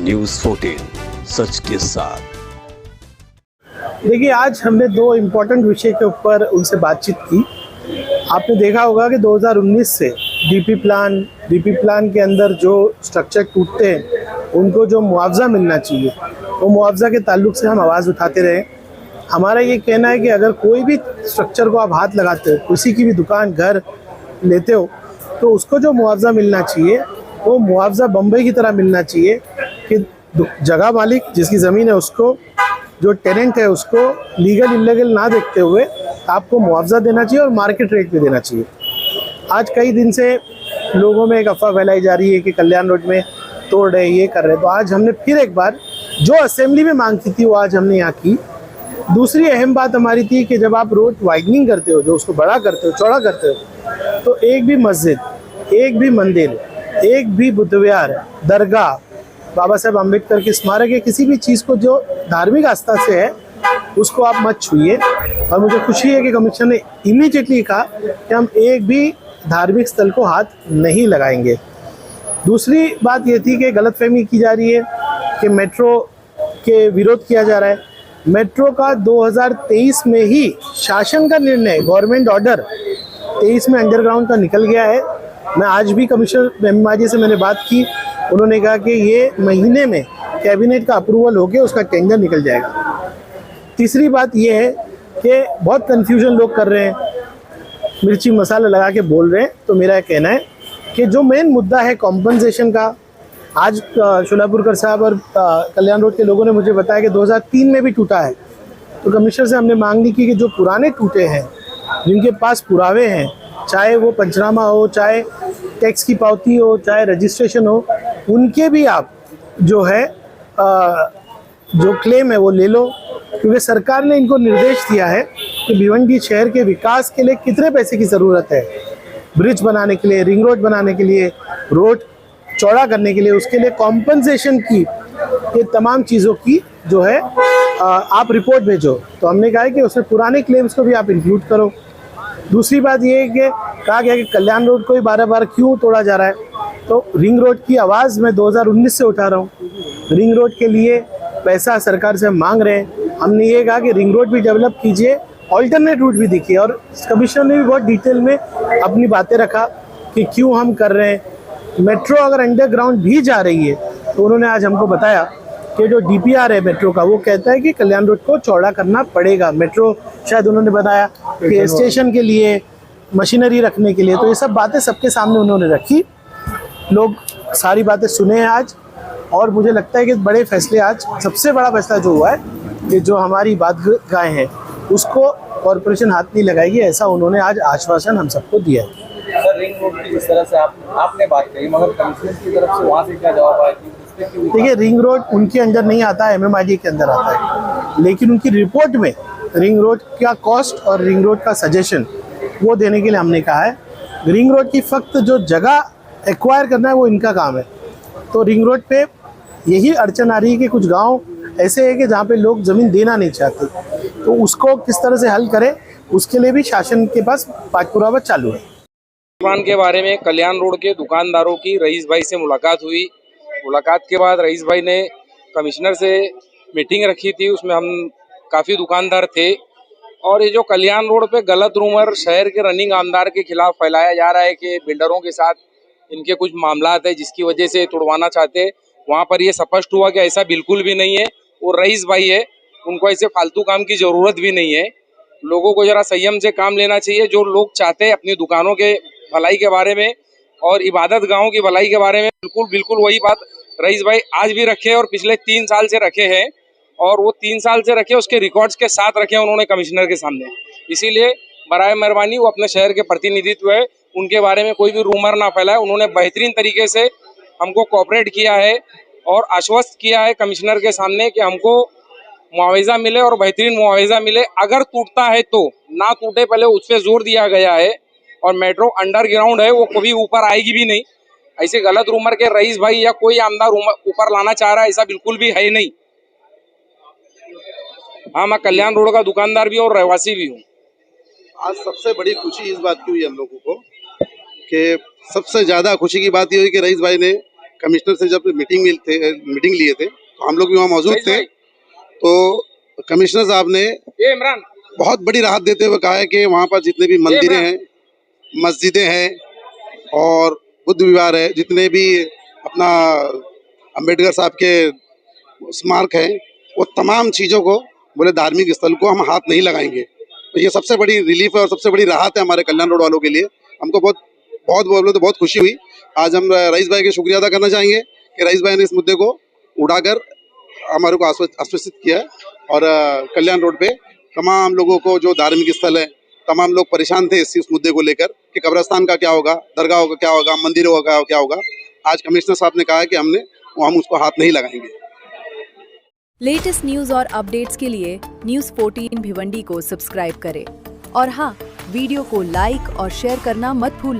News 14 सच के साथ। देखिए, आज हमने दो इम्पोर्टेंट विषय के ऊपर उनसे बातचीत की। आपने देखा होगा कि 2019 से डीपी प्लान के अंदर जो स्ट्रक्चर टूटते हैं उनको जो मुआवजा मिलना चाहिए, वो मुआवजा के ताल्लुक से हम आवाज़ उठाते रहे। हमारा ये कहना है कि अगर कोई भी स्ट्रक्चर को आप हाथ लगाते हो, किसी की भी दुकान घर लेते हो, तो उसको जो मुआवजा मिलना चाहिए वो मुआवजा बम्बई की तरह मिलना चाहिए कि जगह मालिक जिसकी ज़मीन है उसको, जो टेनेंट है उसको लीगल इल्लीगल ना देखते हुए आपको मुआवजा देना चाहिए और मार्केट रेट पे देना चाहिए। आज कई दिन से लोगों में एक अफवाह फैलाई जा रही है कि कल्याण रोड में तोड़ रहे, ये कर रहे, तो आज हमने फिर एक बार जो असेंबली में मांग की थी वो आज हमने यहाँ की। दूसरी अहम बात हमारी थी कि जब आप रोड वाइडनिंग करते हो, जो उसको बड़ा करते हो, चौड़ा करते हो, तो एक भी मस्जिद, एक भी मंदिर, एक भी बुद्ध विहार, दरगाह, बाबा साहेब अम्बेडकर के स्मारक है, किसी भी चीज़ को जो धार्मिक आस्था से है उसको आप मत छूइए। और मुझे खुशी है कि कमीशन ने इमीडिएटली कहा कि हम एक भी धार्मिक स्थल को हाथ नहीं लगाएंगे। दूसरी बात ये थी कि गलतफहमी की जा रही है कि मेट्रो के विरोध किया जा रहा है। मेट्रो का 2023 में ही शासन का निर्णय, गवर्नमेंट ऑर्डर 23 में अंडरग्राउंड का निकल गया है। मैं आज भी कमिश्नर मेहमा जी से मैंने बात की, उन्होंने कहा कि ये महीने में कैबिनेट का अप्रूवल होकर उसका टेंडर निकल जाएगा। तीसरी बात ये है कि बहुत कन्फ्यूजन लोग कर रहे हैं, मिर्ची मसाला लगा के बोल रहे हैं। तो मेरा कहना है कि जो मेन मुद्दा है कॉम्पनसेशन का, आज शोलापुरकर साहब और कल्याण रोड के लोगों ने मुझे बताया कि 2003 में भी टूटा है। तो कमिश्नर से हमने मांग ली कि जो पुराने टूटे हैं, जिनके पास पुरावे हैं, चाहे वो पंचनामा हो, चाहे टैक्स की पावती हो, चाहे रजिस्ट्रेशन हो, उनके भी आप जो है जो क्लेम है वो ले लो। क्योंकि सरकार ने इनको निर्देश दिया है कि भिवंडी शहर के विकास के लिए कितने पैसे की ज़रूरत है, ब्रिज बनाने के लिए, रिंग रोड बनाने के लिए, रोड चौड़ा करने के लिए, उसके लिए कॉम्पनसेशन की, ये तमाम चीज़ों की जो है आप रिपोर्ट भेजो। तो हमने कहा है कि उसमें पुराने क्लेम्स को भी आप इंक्लूड करो। दूसरी बात ये है कि कहा गया कि कल्याण रोड को ही बार क्यों तोड़ा जा रहा है, तो रिंग रोड की आवाज़ मैं 2019 से उठा रहा हूँ। रिंग रोड के लिए पैसा सरकार से हम मांग रहे हैं। हमने ये कहा कि रिंग रोड भी डेवलप कीजिए, ऑल्टरनेट रूट भी देखिए, और कमिश्नर ने भी बहुत डिटेल में अपनी बातें रखा कि क्यों हम कर रहे हैं। मेट्रो अगर अंडरग्राउंड भी जा रही है तो उन्होंने आज हमको बताया कि जो डीपीआर है मेट्रो का, वो कहता है कि कल्याण रोड को चौड़ा करना पड़ेगा। मेट्रो शायद उन्होंने बताया कि स्टेशन के लिए, मशीनरी रखने के लिए, तो ये सब बातें सबके सामने उन्होंने रखी। लोग सारी बातें सुने हैं आज, और मुझे लगता है कि बड़े फैसले, आज सबसे बड़ा फैसला जो हुआ है कि जो हमारी बातगाहें हैं उसको कॉरपोरेशन हाथ नहीं लगाएगी, ऐसा उन्होंने आज आश्वासन हम सबको दिया है। सर, रिंग रोड की जिस तरह से आपने बात कही, मगर कमिश्नर की तरफ से वहाँ से क्या जवाब आया? देखिए, रिंग रोड उनके अंदर नहीं आता है, MMRDA के अंदर आता है, लेकिन उनकी रिपोर्ट में रिंग रोड का कॉस्ट और रिंग रोड का सजेशन वो देने के लिए हमने कहा है। रिंग रोड की फक्त जो जगह एक्वायर करना है वो इनका काम है। तो रिंग रोड पे यही अड़चन आ रही है कि कुछ गांव ऐसे है कि जहाँ पे लोग ज़मीन देना नहीं चाहते, तो उसको किस तरह से हल करें, उसके लिए भी शासन के पास पुरावा चालू है। के बारे में कल्याण रोड के दुकानदारों की रईस भाई से मुलाकात हुई। मुलाकात के बाद रईस भाई ने कमिश्नर से मीटिंग रखी थी, उसमें हम काफ़ी दुकानदार थे। और ये जो कल्याण रोड पे गलत रूमर शहर के रनिंग आमदार के खिलाफ फैलाया जा रहा है कि बिल्डरों के साथ इनके कुछ मामला है जिसकी वजह से तुड़वाना चाहते, वहाँ पर ये स्पष्ट हुआ कि ऐसा बिल्कुल भी नहीं है। वो रईस भाई है, उनको ऐसे फालतू काम की ज़रूरत भी नहीं है। लोगों को ज़रा संयम से काम लेना चाहिए। जो लोग चाहते हैं अपनी दुकानों के भलाई के बारे में और इबादत गाहों की भलाई के बारे में, बिल्कुल वही बात रईस भाई आज भी रखे और पिछले 3 साल से रखे हैं, और वो 3 साल से रखे उसके रिकॉर्ड्स के साथ रखे उन्होंने कमिश्नर के सामने। इसीलिए बराए मेहरबानी वो अपने शहर के प्रतिनिधित्व है, उनके बारे में कोई भी रूमर ना फैलाए। उन्होंने बेहतरीन तरीके से हमको कोऑपरेट किया है और आश्वस्त किया है कमिश्नर के सामने कि हमको मुआवजा मिले और बेहतरीन मुआवजा मिले। अगर टूटता है तो ना टूटे, पहले उस पर जोर दिया गया है। और मेट्रो अंडरग्राउंड है, वो कभी ऊपर आएगी भी नहीं। ऐसे गलत रूमर के रईस भाई या कोई आमदार ऊपर लाना चाह रहा है, ऐसा बिल्कुल भी है नहीं। हाँ, मैं कल्याण रोड का दुकानदार भी और रहवासी भी हूँ। आज सबसे बड़ी खुशी इस बात की हुई हम लोगों को कि सबसे ज्यादा खुशी की बात ये हुई कि रईस भाई ने कमिश्नर से जब मीटिंग लिए थे तो हम लोग भी वहाँ मौजूद थे। तो कमिश्नर साहब ने इमरान बहुत बड़ी राहत देते हुए कहा है कि वहाँ पर जितने भी मंदिरें हैं, मस्जिदें हैं और बुद्ध विहार है, जितने भी अपना अम्बेडकर साहब के स्मारक हैं, वो तमाम चीज़ों को, बोले धार्मिक स्थल को हम हाथ नहीं लगाएंगे। तो ये सबसे बड़ी रिलीफ है और सबसे बड़ी राहत है हमारे कल्याण रोड वालों के लिए। हमको बहुत बोले तो बहुत खुशी हुई। आज हम रईस भाई के शुक्रिया अदा करना चाहेंगे कि रईस भाई ने इस मुद्दे को उठाकर हमारे को आश्वसित किया है। और कल्याण रोड पे तमाम लोगों को जो धार्मिक स्थल है, तमाम लोग परेशान थे इस मुद्दे को लेकर कि कब्रस्तान का क्या होगा, दरगाहों का क्या होगा, मंदिरों का क्या होगा। आज कमिश्नर साहब ने कहा है कि हम उसको हाथ नहीं लगाएंगे। लेटेस्ट न्यूज और अपडेट्स के लिए न्यूज़ 14 भिवंडी को सब्सक्राइब करें और हाँ, वीडियो को लाइक और शेयर करना मत भूलना।